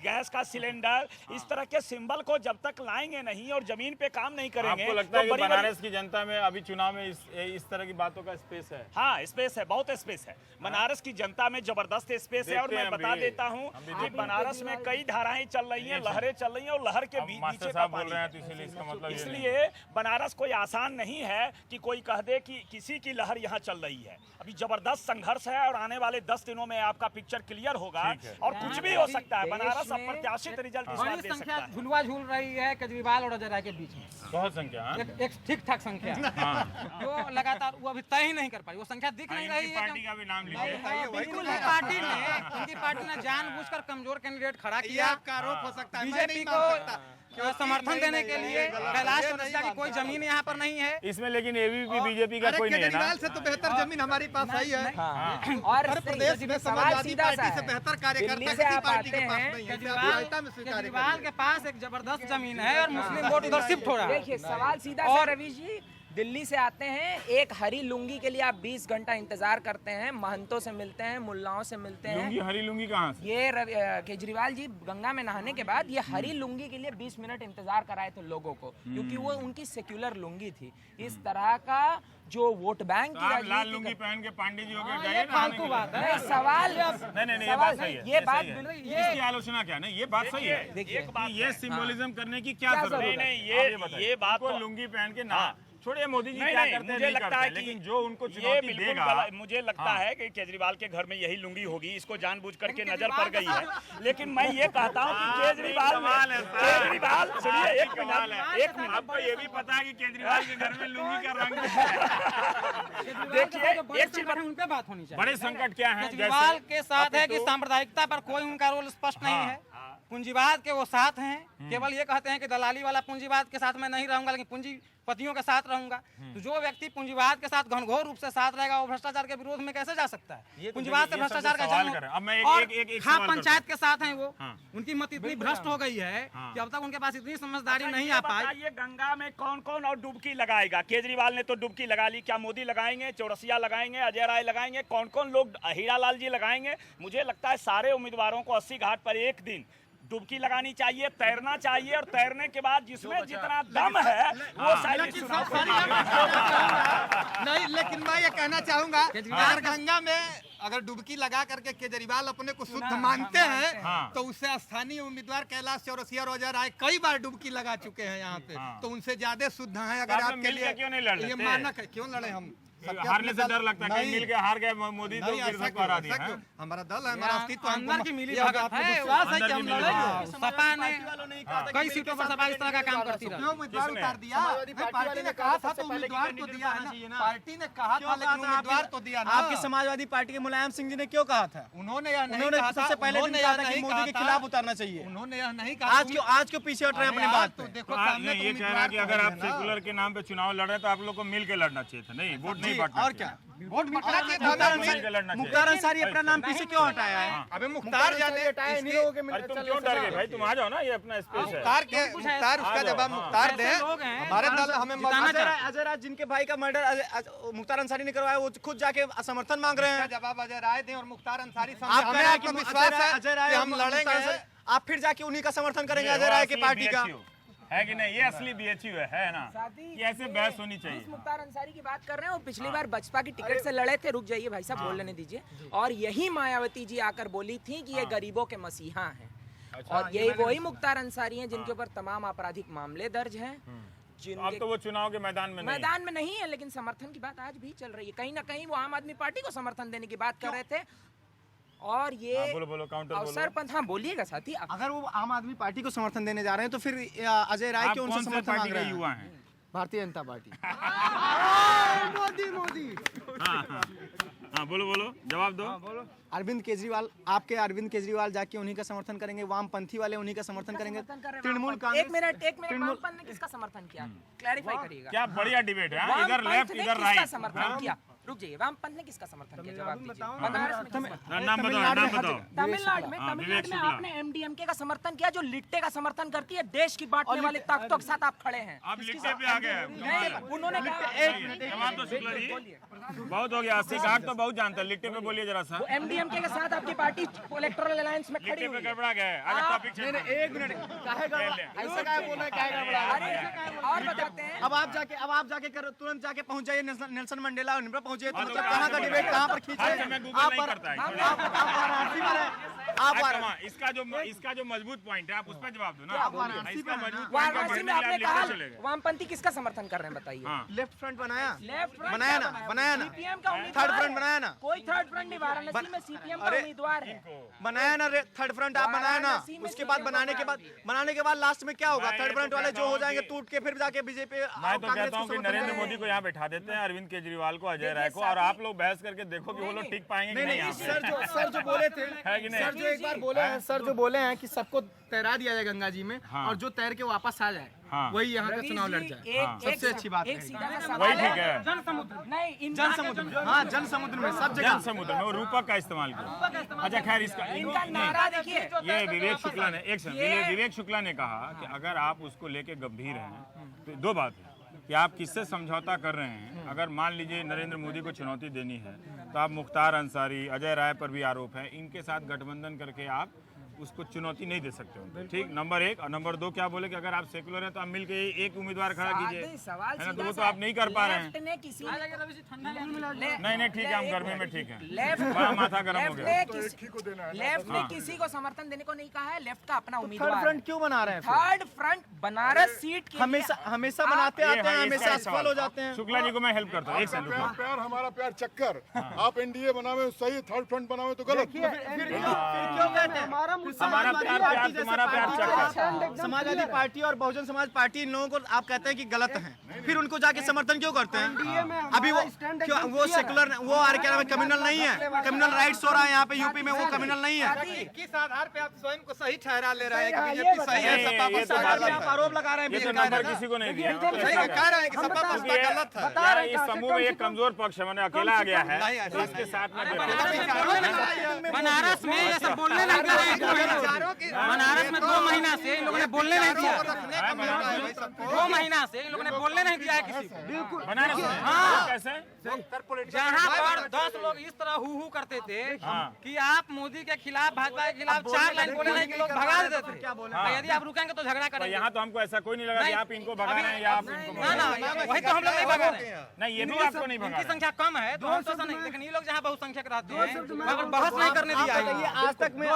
गैस का सिलेंडर, इस तरह के सिंबल को जब तक लाएंगे नहीं और जमीन पे काम नहीं करेंगे आपको लगता है कि बड़ी-बड़ी- बनारस की जनता में अभी चुनाव में इस तरह की बातों का स्पेस है? हाँ, स्पेस है, बहुत स्पेस है। बनारस की जनता में जबरदस्त स्पेस है। और देखते मैं हैं बता अभी। देता हूँ हम भी कि देखते हैं। बनारस में कई धाराएं चल रही हैं, लहरें चल रही हैं, और लहर के अब बीच मास्टर नीचे का साहब बोल पानी रहे हैं है। तो इसीलिए इसका मतलब ये नहीं इसलिए बनारस कोई आसान नहीं है कि कोई कह दे कि किसी की लहर यहाँ चल रही है। अभी जबरदस्त संघर्ष है और आने वाले 10 दिनों में आपका पिक्चर क्लियर होगा और कुछ भी हो सकता है। बनारस अप्रत्याशित रिजल्ट इस बार बड़ी दे संख्या सकता है। झुलवा झूल रही है केजरीवाल और अजय राय के बीच में। बहुत संख्या। हाँ? एक ठीक ठाक संख्या जो लगातार वो अभी तय ही नहीं कर पाई। वो संख्या दिख नहीं रही इनकी है। पार्टी का भी नाम लीजिए। बिल्कुल उनकी पार्टी ने जानबूझकर कमजोर कैंडिडेट खड़ा ये किया। आपका आरोप हो सकता है, मैं बीजेपी नहीं को मान सकता। समर्थन देने के लिए कैलाश चौरसिया की कोई जमीन यहाँ पर नहीं है। इसमें लेकिन एबीवीपी बीजेपी का अरे कोई नहीं है ना। केजरीवाल से तो बेहतर जमीन हमारी पास आई है। और अरे प्रदेश में सवाल समाजवादी सीधा सा पार्टी से है। बेहतर कार्यकर्ता दिल्ली से किसी आप पार्टी आते के पास हैं, नहीं है। इसे आप रायता में स्वीकार केजरीवाल करिए। के पास एक जबरदस्त जमीन है और मुस्लिम वोट उधर शिफ्ट हो रहा है। देखिए सवाल सीधा सा रवि जी, दिल्ली से आते हैं, एक हरी लुंगी के लिए आप 20 घंटा इंतजार करते हैं, महंतों से मिलते हैं, मुल्लाओं से मिलते हैं। लुंगी हरी लुंगी कहाँ से? ये केजरीवाल जी गंगा में नहाने के बाद ये हरी लुंगी के लिए 20 मिनट इंतजार कराए थे लोगों को, क्योंकि वो उनकी सेक्युलर लुंगी थी। इस तरह का जो वोट बैंक तो की आप राजनीति लाल लुंगी पहन के पांडे जी होकर ये जाइए ना। फालतू बात है। नहीं, सवाल नहीं ये बात सही है। ये बात सही है। बिल्कुल- इसकी आलोचना क्या नहीं, ये बात सही है। देखिए, एक बात ये है। सिंबोलिज्म करने की क्या क्या जरूरत है? नहीं, नहीं, आप ये बताइए। बात उनको तो- लुंगी पहन के ना छोड़िए, मोदी जी नहीं, क्या नहीं, करते हैं मुझे नहीं लगता करते है हैं, कि लेकिन जो उनको ये चुनौती बिल्कुल देगा। मुझे लगता है कि केजरीवाल के घर में यही लुंगी होगी, इसको जानबूझ करके नजर पड़ गई है। केजरीवाल लेकिन मैं ये कहता हूँ कि केजरीवाल सुनिए एक मिनट आपको ये भी पता है कि केजरीवाल के घर में लुंगी का रंग देखिए, जो बड़े एक चीज संकट हैं, उन पे बात होनी चाहिए। बड़े संकट क्या है? केजरीवाल के साथ है कि तो- सांप्रदायिकता पर कोई उनका रोल स्पष्ट नहीं है। पूंजीवाद के वो साथ हैं, केवल ये कहते हैं कि दलाली वाला पूंजीवाद के साथ मैं नहीं रहूंगा, लेकिन पूंजीपतियों के साथ रहूंगा। तो जो व्यक्ति पूंजीवाद के साथ घनघोर रूप से साथ रहेगा, वो भ्रष्टाचार के विरोध में कैसे जा सकता है? पूंजीवाद से ये सब भ्रष्टाचार का सवाल जन्म करें। अब मैं और एक खाप सवाल पंचायत के साथ हैं वो। हाँ। उनकी मत इतनी भ्रष्ट हो गई है कि अब तक उनके पास इतनी समझदारी नहीं आ पाई। बताइए, गंगा में कौन कौन और डुबकी लगाएगा? केजरीवाल ने तो डुबकी लगा ली, क्या मोदी लगाएंगे, चौरसिया लगाएंगे, अजय राय लगाएंगे, कौन कौन लोग, हीरा लाल जी लगाएंगे? मुझे लगता है सारे उम्मीदवारों को 80 घाट पर एक दिन डुबकी लगानी चाहिए, तैरना चाहिए, और तैरने के बाद जिसमें जितना दम है वो शायद इस चुनाव को नहीं, लेकिन मैं ये कहना चाहूंगा, अगर गंगा में अगर डुबकी लगा करके केजरीवाल अपने को शुद्ध मानते हैं, तो उससे स्थानीय उम्मीदवार कैलाश चौरसिया और अजय राय कई बार डुबकी लगा चुके हैं यहाँ पे, तो उनसे ज्यादा शुद्ध हैं। अगर आप आपके मिलकर क्यों नहीं लड़ लिए ये लेते? मानना क्यों लड़े हम? सबके हारने अपने से डर लगता है, कहीं नहीं, मिल के हार गए मोदी तो नहीं, फिर ऐसा सबको हरा क्यों? दिया। ऐसा हाँ? क्यों? हमारा दल है, हमारा अस्तित्व अंदर हमको- की मिली ये भगत आपको है, विश्वास है अंदर कि की हम मिली लड़ेंगे? भगत। सपा ने कई सीटों पर सपा इस तरह का काम करती रही। क्यों उम्मीदवार किसने? उतार दिया? पार्टी ने कहा था तो उम्मीदवार तो दिया है ना। पार्टी ने कहा था लेकिन उम्मीदवार तो दिया ना। आपकी समाजवादी पार्टी के मुलायम सिंह जी ने क्यों कहा था? उन्होंने यह नहीं उन्होंने कहा था, सबसे पहले दिन उन्होंने कहा यह था कि नहीं मोदी कहा के था, खिलाफ उतारना चाहिए। उन्होंने यह नहीं कहा। आज क्यों पीछे हट रहे हैं अपनी अरे बात यार, पे? तो देखो तो आप सामने नहीं, तो ये कह रहा है कि उम्मीदवार अगर तो आप है ना। सेकुलर के नाम पे चुनाव लड़ रहे हैं तो आप लोग को मिल के लड़ना चाहिए था, नहीं वोट नहीं बांटना और चाहिए। क्या? वोट मिलना चाहिए था, मुख्तार मिल- मिल के लड़ना चाहिए। मुख्तार अंसारी अपना नाम पीछे क्यों हटाया है? अबे मुख्तार जाने अरे तुम क्यों डर गए भाई? तुम आ जाओ ना, ये अपना स्पेस है। मुख्तार उसका जवाब मुख्तार दे। ऐसे लोग हैं, हमारे दल हमें जिताना मत- चाहते अजय राज जिनके भाई का मर्डर मुख्तार अंसारी ने करवाया, वो खुद जाके समर्थन मांग रहे हैं। इसका जवाब अजय राय दें और मुख्तार अंसारी समझे। आप हमें कह रहे हैं कि आत्मविश्वास है अजय राय कि हम लड़ेंगे। आप फिर जाके उन्हीं का समर्थन करेंगे ये अजय राय की असली पार्टी का। BHU है कि नहीं? ये असली बीएचयू है ना? ये ऐसे बहस होनी चाहिए। जिस मुख्तार अंसारी की बात कर रहे हैं वो पिछली बार बसपा की टिकट से लड़े थे। रुक जाइए भाई साहब, बोल लेने दीजिए। और यही मायावती जी आकर बोली थी कि ये गरीबों के मसीहा हैं। और यही वही मुख्तार अंसारी हैं जिनके ऊपर तमाम आपराधिक मामले दर्ज हैं। अब तो वो चुनाव के मैदान में नहीं है, लेकिन समर्थन की बात आज भी चल रही है। कहीं ना कहीं वो आम आदमी पार्टी को समर्थन देने की बात कर रहे थे। और ये बोलो काउंटर अवसर पंथ, हाँ बोलिएगा साथी। अगर वो आम आदमी पार्टी को समर्थन देने जा रहे हैं तो फिर अजय राय क्यों उनसे समर्थन मांग रहे हैं? युवा हैं भारतीय जनता पार्टी। मोदी हाँ बोलो जवाब दो। अरविंद केजरीवाल, आपके अरविंद केजरीवाल जाके उन्हीं का समर्थन करेंगे, वामपंथी वाले उन्हीं का समर्थन करेंगे, तृणमूल कांग्रेस। एक मिनट वामपंथ ने किसका समर्थन किया? क्लैरिफाई करिएगा। क्या बढ़िया डिबेट है। इधर लेफ्ट इधर राइट। समर्थन किया। रुक जाइए, वामपंथ ने किसका समर्थन किया? जवाब दीजिए। नाम बताओ। तमिलनाडु में आपने एमडीएमके का समर्थन किया, जो लिट्टे का समर्थन करती है। देश की बांटने वाली ताकतों के साथ आप खड़े हैं। आप लिट्टे पे आ गए। नहीं, उन्होंने जवाब दो शुक्ला जी। बहुत हो गया, 80 घाट तो बहुत जानता है। लिट्टे पे बोलिए जरा सा। एमडीएमके के साथ आपकी पार्टी इलेक्टोरल अलायंस में खड़ी लिट्टे पे हुई है। गड़बड़ा गया है। आगे टॉपिक चलते हैं। एक मिनट, ऐसा क्या बोल रहे हैं? क्या गड़बड़ा? और बताते हैं। अब आप जाके तुरंत जाके पहुंच जाइए नेल्सन मंडेला उन पर पहुंचिए। तो मतलब कहाँ का डिबेट कहाँ पर खींच रहे हैं? आप वाराणसी में रहे। आप इसका जो मजबूत पॉइंट है आप उस पर जवाब दो ना। वाराणसी इसका में मजबूत पॉइंट वाराणसी में आपने कहा वामपंथी किसका समर्थन कर रहे हैं बताइए? लेफ्ट फ्रंट बनाया, लेफ्ट फ्रंट बनाया ना, सीपीएम का उम्मीदवार थर्ड है। फ्रंट बनाया ना, कोई थर्ड फ्रंट नहीं, वाराणसी में सीपीएम का उम्मीदवार है। बनाया ना थर्ड फ्रंट आप बनाया ना। वाराणसी में उसके बाद बनाने के बाद लास्ट में क्या होगा? थर्ड फ्रंट वाले जो हो जाएंगे टूट के फिर जाके बीजेपी। मैं तो कहता हूँ कि नरेंद्र मोदी को यहाँ बैठा देते हैं, अरविंद केजरीवाल को, अजय राय को, और आप लोग बहस करके देखो कि वो लोग टिक पाएंगे कि नहीं यहाँ पे। सर जो बोले थे, है कि नहीं? सर जो एक बार बोले हैं, सर जो बोले हैं कि सबको तैरा दिया जाए गंगा जी में, और जो तैर के वापस आ जाए वही यहाँ का चुनाव लड़ जाए। सबसे अच्छी बात है। वही ठीक है। जन समुद्र, हाँ जन समुद्र में सब जगह जन समुद्र में वो रूपक का इस्तेमाल किया। अच्छा खैर, इनका नारा देखिए। ये विवेक शुक्ला ने विवेक शुक्ला ने कहा कि अगर आप उसको लेके गंभीर हैं तो दो बात है कि आप किससे समझौता कर रहे हैं। अगर मान लीजिए नरेंद्र मोदी को चुनौती देनी है तो आप मुख्तार अंसारी, अजय राय पर भी आरोप है, इनके साथ गठबंधन करके आप उसको चुनौती नहीं दे सकते हो। ठीक, नंबर एक। और नंबर दो क्या बोले कि अगर आप सेकुलर हैं तो आप मिलके एक उम्मीदवार खड़ा कीजिए, है ना? तो वो तो आप नहीं कर पा रहे हैं। नहीं ठीक है, हम गर्मी में ठीक है। बड़ा माथा गर्म हो गया। लेफ्ट ने किसी को समर्थन देने को नहीं कहा है। लेफ्ट का अपना उम्मीदवार थर्ड फ्रंट क्यों बना रहे हैं? थर्ड फ्रंट बनारस सीट के हमेशा बनाते आते हैं, हमेशा असफल हो जाते हैं। शुक्ला जी को मैं हेल्प करता हूँ। एक सेकंड प्यार हमारा प्यार चक्कर। आप एनडीए बनावे सही, थर्ड फ्रंट बनावे तो गलत। फिर क्यों कहते हैं हमारा प्यार तुम्हारा प्यार चक्कर? समाजवादी पार्टी और बहुजन समाज पार्टी, इन लोगों को आप कहते हैं कि गलत हैं, फिर उनको जाके समर्थन क्यों करते हैं? अभी वो सेकुलर, वो क्या नाम है, कम्युनल नहीं है। कम्युनल राइट्स हो रहा है यहाँ पे यूपी में, वो कम्युनल नहीं है। किस आधार पे आप स्वयं को सही ठहरा ले रहे हैं कि बीजेपी सही है, सपा ये तो बसपा आप आरोप लगा रहे हैं। ये तो नंबर किसी को नहीं दिया। कह रहे हैं कि सपा बसपा गलत है। इस समूह में एक कमजोर पक्ष है, मैंने अकेला आ गया है, तो इसके साथ में बनारस में ये सब बोलने नहीं दे रहे हैं। बनारस में 2 महीना से इन लोगों ने बोलने नहीं दिया। 2 महीना से इन लोगों ने बोलने नहीं दिया है किसी को। बनारस में हाँ कैसे? जहाँ पर 10 लोग इस तरह हु करते थे कि आप मोदी के खिलाफ, भाजपा के खिलाफ 4 लाइन बोले नहीं कि लोग भगा देते थे। यदि आप रुकेंगे तो झगड़ा करेंगे। यहाँ तो हमको ऐसा कोई नहीं लगा कि आप इनको भगा रहे हैं या आप इनको भगा ना रहे हैं। वही तो हम लोग नहीं भगा रहे हैं। नहीं, ये भी आपको नहीं भगा उनकी रहे हैं। संख्या कम है तो हम तो नहीं, लेकिन ये लोग जहाँ बहुसंख्यक रहते हैं मगर बहस नहीं करने दिया है। आज तक में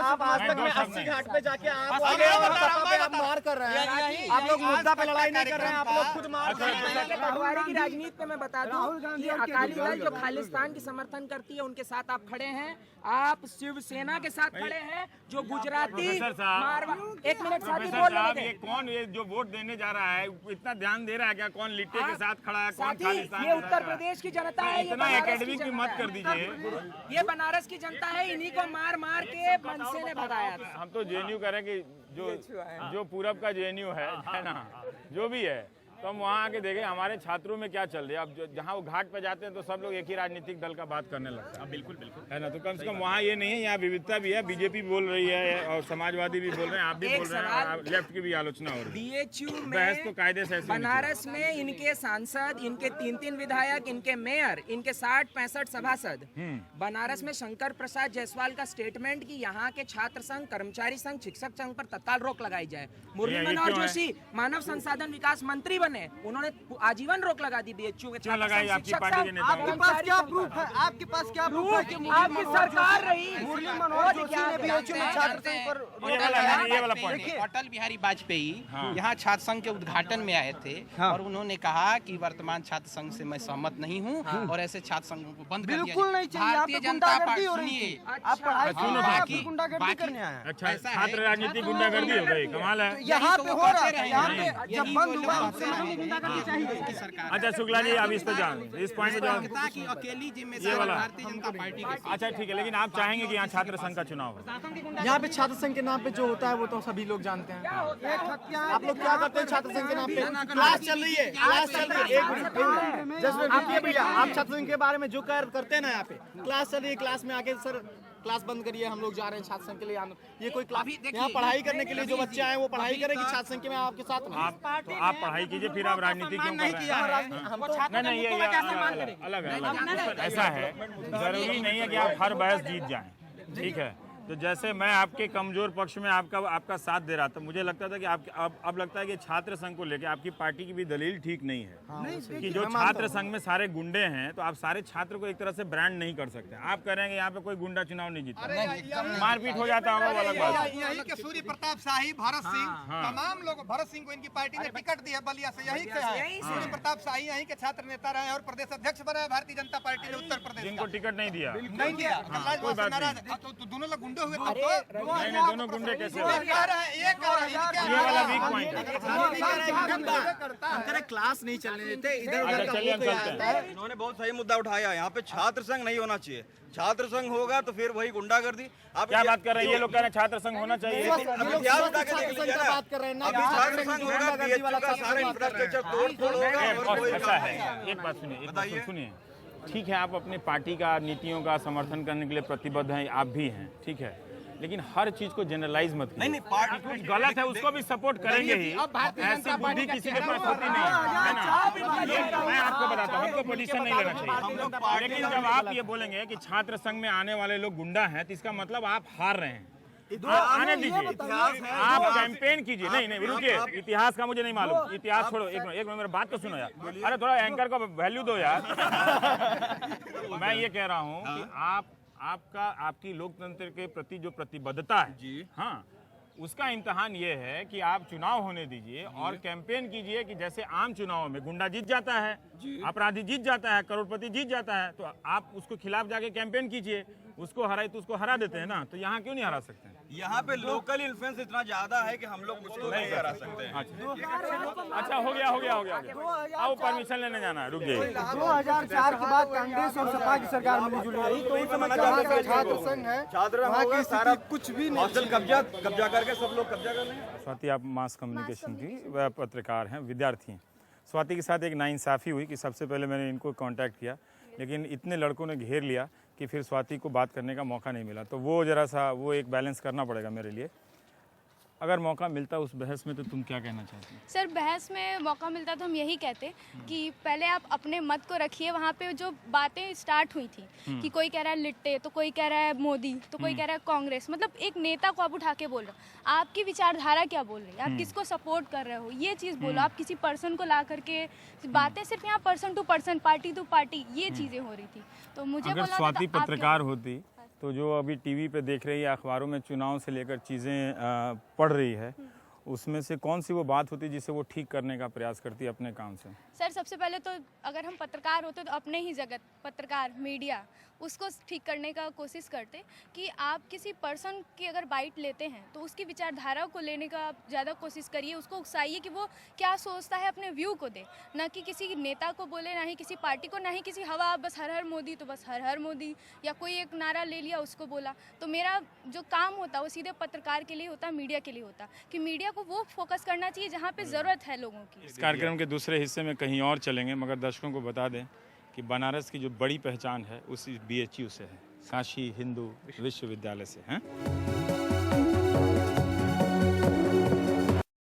80 घाट पे जाके आप मार कर रहे हैं। आप लोग मुद्दा पे लड़ाई नहीं कर रहे हैं, आप लोग खुद मार कर रहे हैं। पटवारी की राजनीति में मैं बता दूं कि अकाली दल जो खालिस्तान की समर्थन करती है उनके साथ आप खड़े हैं। आप शिवसेना के साथ खड़े हैं जो गुजराती एक मिनट साथी बोल रहे थे। ये कौन, ये जो वोट देने जा रहा है इतना ध्यान दे रहा है क्या? कौन लिट्टे के साथ खड़ा है, कौन खालिस्तान? ये उत्तर प्रदेश की जनता है, ये इतना बनारस की एकेडमिक भी जनता मत है। कर दीजिए। ये बनारस की जनता है, इन्हीं को मार मार के मनसे ने भगाया था। हम तो जेएनयू कह रहे हैं कि जो पूरब का जेएनयू है ना, जो भी है, तो हम वहाँ आके देखे हमारे छात्रों में क्या चल रहा है। अब जहाँ वो घाट पे जाते हैं तो सब लोग एक ही राजनीतिक दल का बात करने लगते हैं। बिल्कुल बिल्कुल है ना, तो कम से कम वहाँ ये नहीं है, यहाँ विविधता भी है, बीजेपी बोल रही है और समाजवादी भी बोल रहे हैं, आप भी एक बोल रहे हैं, सवाल- और लेफ्ट की भी आलोचना हो रही है। बीएचयू बहस तो कायदे से में ऐसे होनी बनारस में इनके सांसद, इनके 3 विधायक, इनके मेयर, इनके 60-65 सभासद, बनारस में शंकर प्रसाद जायसवाल का स्टेटमेंट कि यहाँ के छात्र संघ, कर्मचारी संघ, शिक्षक संघ पर तत्काल रोक लगाई जाए। मुरली ये मनोहर क्यों है? जोशी मानव संसाधन विकास मंत्री बने, उन्होंने आजीवन रोक लगा दी बीएचयू के क्यों छात्र लगाई संघ, आपकी शिक्षक पार्टी के संघ, नेताओं ने? आपके पास कर्मचारी क्या संघ प्रूफ पर। है? आपके पास क्या प्रूफ है कि आपकी सरकार रही मुरली मनोहर जोशी ने बीएचयू में छात्र संघ पर ये वाला पॉइंट देखिए, अटल बिहारी वाजपेयी यहाँ छात्र संघ के उद्घाटन में आए थे और उन्होंने कहा कि वर्तमान छात्र संघ से मैं सहमत नहीं हूँ और ऐसे छात्र संघों को बंद कर दिया बिल्कुल नहीं चाहिए। यहाँ भारतीय पे जनता गुंडागर्दी पार्टी हो रही सुनिए थी। आप पढ़ाई सुनो सुनो, बाकी- आप गुंडागर्दी करने आए हैं। अच्छा, ऐसा है, छात्र राजनीति गुंडागर्दी हो गई, कमाल है। यहाँ तो पे वो हो रहा करते था, रहे यहाँ हैं। पे यही जब वो बंद लोग हुआ करते उससे रहे हमें हैं। गुंडागर्दी चाहिए। की सरकार अच्छा शुक्ला जी, आप इस पे जाओ, इस पॉइंट पे जाओ। लगता है कि अकेली ये जिम्मेदारी वाला। भारतीय जनता पार्टी की। अच्छा ठीक है, लेकिन आप चाहेंगे कि यहाँ छात्र संघ का चुनाव हो? यहाँ पे छात्र संघ के नाम पे जो होता है वो तो सभी लोग जानते हैं। आप लोग क्या करते हैं छात्र संघ के नाम पे? क्लास चल रही है, क्लास चल रही है। एक मिनट जस्ट रुकिए भैया, आप छात्र संघ के बारे में जो करते हैं ना, यहाँ पे क्लास चल रही है, क्लास में आके सर क्लास बंद करिए, हम लोग जा रहे हैं छात्र संघ के लिए। ये कोई क्लास यहाँ पढ़ाई करने के लिए जो बच्चे आए वो पढ़ाई करें कि छात्र संघ के में आपके साथ में? आप पढ़ाई कीजिए, फिर आप राजनीति क्यों कर रहे हैं? हम तो नहीं ये अलग है। ऐसा है, जरूरी नहीं है कि आप हर बहस जीत जाएं, ठीक है। तो जैसे मैं आपके कमजोर पक्ष में आपका साथ दे रहा था, मुझे लगता था कि अब लगता है कि छात्र संघ को लेकर आपकी पार्टी की भी दलील ठीक नहीं है कि जो छात्र संघ में सारे गुंडे हैं, तो आप सारे छात्र को एक तरह से ब्रांड नहीं कर सकते। आप कह रहे हैं कि यहाँ पे कोई गुंडा चुनाव नहीं जीता, मारपीट हो जाता होगा, वो अलग बात है। यही के सूर्य प्रताप शाही, भरत सिंह, तमाम लोग, भरत सिंह को इनकी पार्टी ने टिकट दिया बलिया से, यही से है। सूर्य प्रताप शाही यहीं के छात्र नेता रहे और प्रदेश अध्यक्ष बने भारतीय जनता पार्टी ने उत्तर प्रदेश जिनको टिकट नहीं दिया, नहीं दिया। कोई बात नाराज है। तो दोनों लोग गुंडे हुए तो नहीं, दोनों गुंडे कैसे हुए? कह रहे हैं, ये कह रहे हैं, ये वाला वीक पॉइंट है। अरे क्लास नहीं चलने देते, इधर अच्छा उधर का चलिए हम मुंह पे चलते आता हैं। है। इन्होंने बहुत सही मुद्दा उठाया। यहाँ पे छात्र संघ नहीं होना चाहिए। छात्र संघ होगा तो फिर वही गुंडागर्दी। आप क्या बात कर रहे हैं? ये लोग कह रहे हैं छात्र संघ होना चाहिए। ये लोग इतिहास उठा के छात्र देख संघ लीजिए का ना। बात कर रहे हैं ना, अभी छात्र छात्र संघ संघ होगा, गुंडागर्दी वाला बीएचयू का सारा इंफ्रास्ट्रक्चर तोड़ फोड़ होगा और कोई ऐसा है, एक बात सुनिए, एक बात सुनिए, ठीक है, आप अपनी पार्टी का नीतियों का समर्थन करने के लिए प्रतिबद्ध हैं, आप भी हैं, ठीक है, लेकिन हर चीज को जनरलाइज मत कीजिए। नहीं, पार्टी कुछ गलत है उसको भी सपोर्ट करेंगे ही, ऐसी बुद्धि किसी के पास होती नहीं है ना। ये मैं आपको बताता हूँ, हमको पोजीशन नहीं लेना चाहिए, लेकिन जब आप ये बोलेंगे कि छात्र संघ में आने वाले लोग गुंडा हैं, तो इसका मतलब आप हार रहे हैं। आने दीजिए, आप कैंपेन कीजिए। नहीं रुकिए, इतिहास का मुझे नहीं मालूम, इतिहास छोड़ो, एक मिनट मेरी बात तो सुनो यार। अरे थोड़ा एंकर को वैल्यू दो यार। मैं ये कह रहा हूँ कि आपकी लोकतंत्र के प्रति जो प्रतिबद्धता है जी, हाँ, उसका इम्तिहान ये है कि आप चुनाव होने दीजिए और कैंपेन कीजिए कि जैसे आम चुनाव में गुंडा जीत जाता है, अपराधी जीत जाता है, करोड़पति जीत जाता है, तो आप उसको खिलाफ जाके कैंपेन कीजिए। उसको हराए तो उसको हरा देते हैं ना, तो यहाँ क्यों नहीं हरा सकते हैं? यहाँ पे लोकल इन्फ्लुएंस इतना ज्यादा है कि हम लोग उसको नहीं हरा सकते हैं। अच्छा हो गया। आओ परमिशन लेने जाना है, रुक जाइए। 2004 के बाद कांग्रेस और सपा की सरकार मिली-जुली रही, तो उस समय जहाँ का छात्र संघ है, छात्र वहाँ की सारा स्थिति कुछ भी नहीं। हॉस्टल कब्जा करके सब लोग कब्जा कर रहे हैं। स्वाति, आप मास कम्युनिकेशन की वह पत्रकार हैं, विद्यार्थी हैं। स्वाति के साथ एक नाइंसाफ़ी हुई कि सबसे पहले मैंने इनको कांटेक्ट किया, लेकिन इतने लड़कों ने घेर लिया कि फिर स्वाति को बात करने का मौका नहीं मिला। तो वो ज़रा सा वो एक बैलेंस करना पड़ेगा मेरे लिए। अगर मौका मिलता उस बहस में तो तुम क्या कहना चाहती हो? सर, बहस में मौका मिलता तो हम यही कहते कि पहले आप अपने मत को रखिए। वहाँ पे जो बातें स्टार्ट हुई थी कि कोई कह रहा है लिट्टे, तो कोई कह रहा है मोदी, तो कोई कह रहा है कांग्रेस, मतलब एक नेता को आप उठा के बोल रहे हो। आपकी विचारधारा क्या बोल रही है, आप किसको सपोर्ट कर रहे हो, ये चीज़ बोलो। आप किसी पर्सन को ला करके बातें सिर्फ यहाँ person to person, party to party, ये चीज़ें हो रही थी। तो मुझे अगर स्वाति पत्रकार होती तो जो अभी टीवी पे देख रही है, अखबारों में चुनाव से लेकर चीज़ें पढ़ रही है, उसमें से कौन सी वो बात होती जिसे वो ठीक करने का प्रयास करती है अपने काम से? सर, सबसे पहले तो अगर हम पत्रकार होते तो अपने ही जगत, पत्रकार, मीडिया, उसको ठीक करने का कोशिश करते कि आप किसी पर्सन की अगर बाइट लेते हैं तो उसकी विचारधारा को लेने का आप ज़्यादा कोशिश करिए, उसको उकसाइए कि वो क्या सोचता है, अपने व्यू को दे, ना कि किसी नेता को बोले, ना ही किसी पार्टी को, ना ही किसी हवा बस हर हर मोदी तो बस हर हर मोदी, या कोई एक नारा ले लिया उसको बोला। तो मेरा जो काम होता है वो सीधे पत्रकार के लिए होता, मीडिया के लिए होता, कि मीडिया को वो फोकस करना चाहिए जहाँ पे ज़रूरत है लोगों की। इस कार्यक्रम के दूसरे हिस्से में कहीं और चलेंगे, मगर दर्शकों को बता दें कि बनारस की जो बड़ी पहचान है उसी BHU से है, काशी हिंदू विश्वविद्यालय से है।